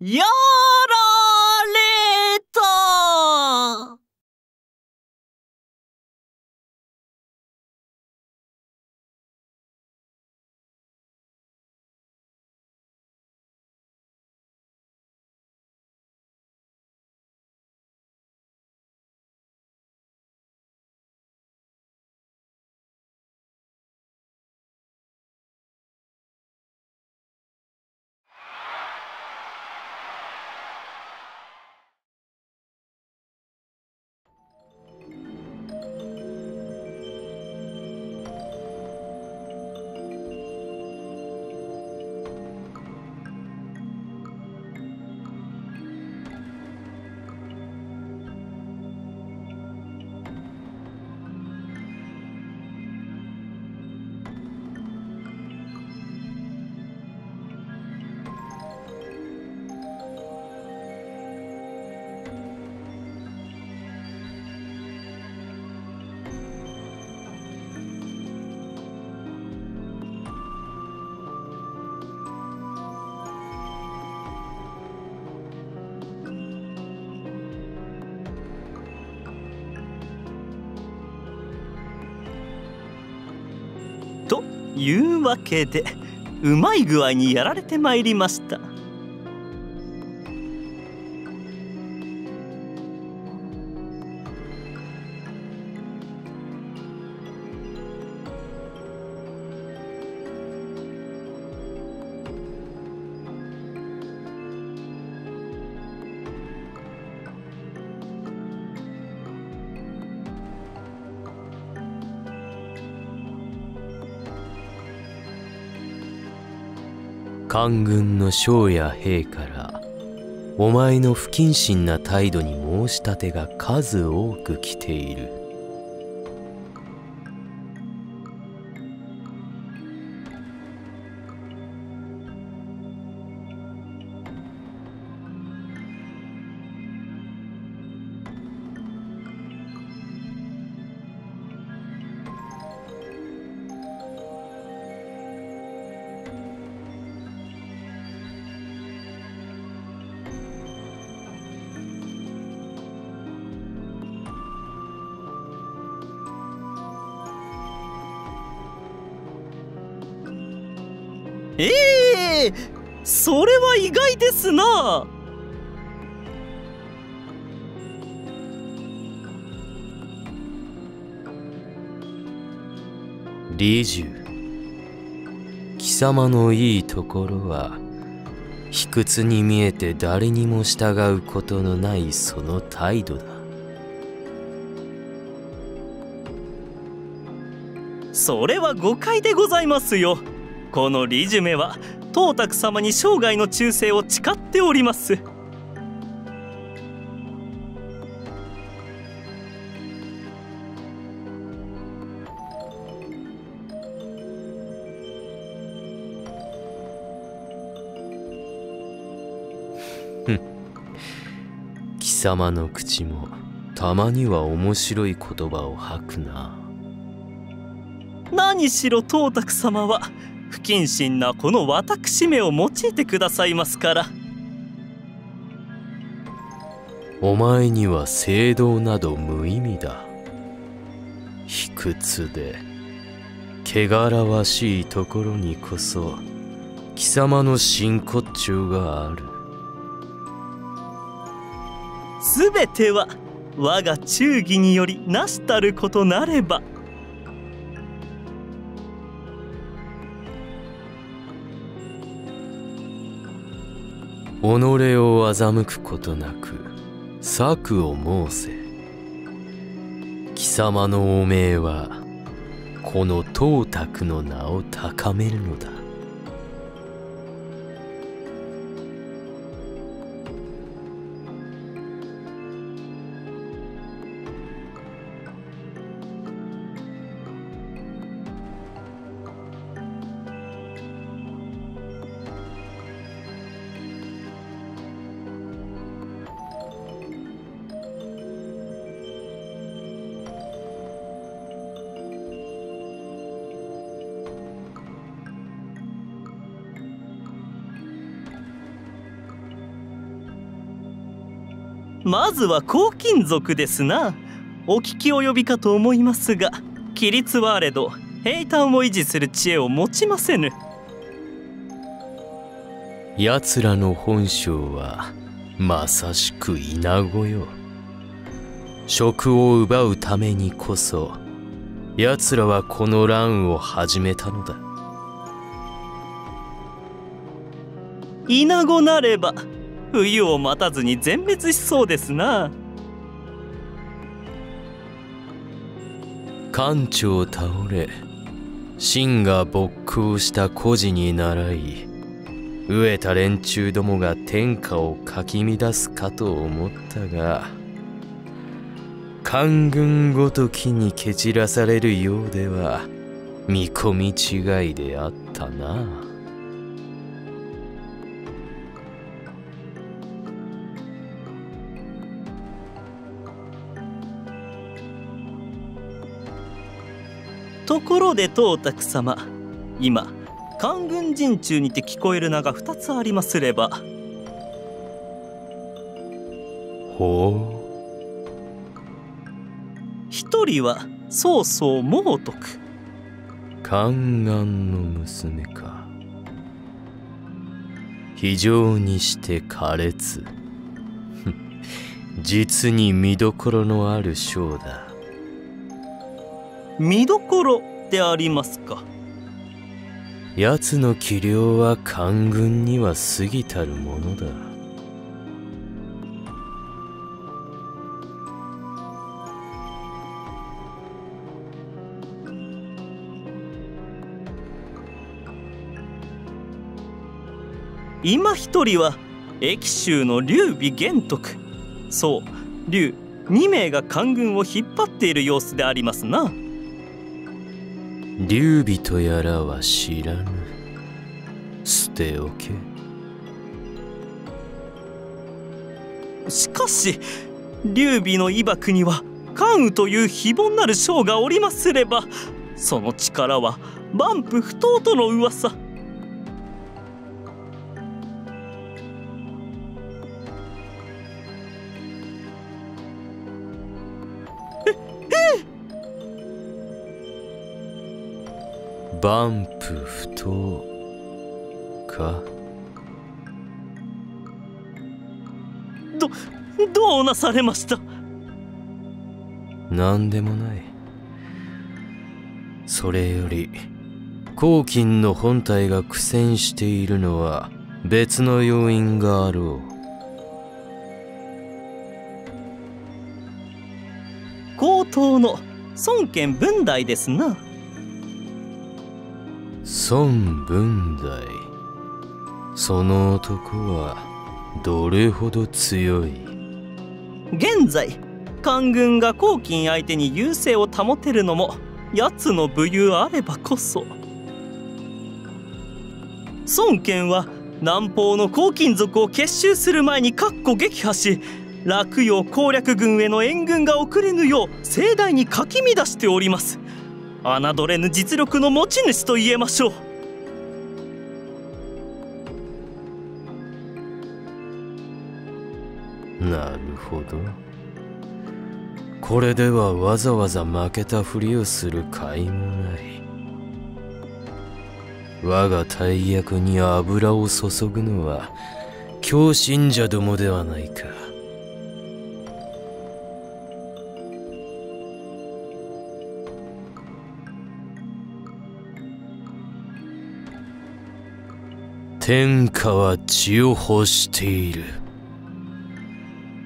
やられた。というわけで、うまい具合にやられてまいりました。官軍の将や兵からお前の不謹慎な態度に申し立てが数多く来ている。それは意外ですな。李従、貴様のいいところは卑屈に見えて誰にも従うことのないその態度だ。それは誤解でございますよ。この李従めは董卓様に生涯の忠誠を誓っております。貴様の口もたまには面白い言葉を吐くな。何しろ董卓様は不謹慎なこの私めを用いてくださいますから。お前には正道など無意味だ。卑屈で汚らわしいところにこそ貴様の真骨頂がある。すべては我が忠義によりなしたることなれば。己を欺くことなく策を申せ。貴様の汚名はこの董卓の名を高めるのだ。まずは黄金族ですな。お聞き及びかと思いますが、規律はあれど平坦を維持する知恵を持ちませぬ。奴らの本性はまさしくイナゴよ。職を奪うためにこそ奴らはこの乱を始めたのだ。イナゴなれば冬を待たずに全滅しそうですな。艦長倒れ、秦が勃興した孤児に倣い、飢えた連中どもが天下をかき乱すかと思ったが、官軍ごときに蹴散らされるようでは見込み違いであったな。ところで董卓様、今官軍陣中にて聞こえる名が2つありますれば。ほう。一人は曹操孟徳。宦官の娘か。非常にして苛烈。実に見どころのある将だ。見どころでありますか。奴の器量は官軍には過ぎたるものだ。今一人は益州の劉備玄徳。そう、劉2名が官軍を引っ張っている様子でありますな。劉備とやらは知らぬ。捨ておけ。しかし劉備の威爆には関羽という非凡なる将がおりますれば、その力は万夫不当との噂。万夫不当か。どうなされました。なんでもない。それより黄金の本体が苦戦しているのは別の要因があろう。高等の孫権文代ですな。孫文代。その男はどれほど強い。現在官軍が黄金相手に優勢を保てるのも奴の武勇あればこそ。孫権は南方の黄金族を結集する前に撃破し、洛陽攻略軍への援軍が遅れぬよう盛大にかき乱しております。侮れぬ実力の持ち主と言えましょう。なるほど。これではわざわざ負けたふりをする甲斐もない。我が大役に油を注ぐのは狂信者どもではないか。天下は血を欲している。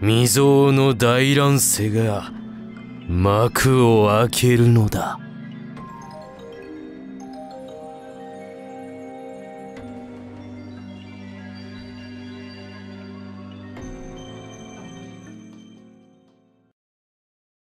未曾有の大乱世が幕を開けるのだ。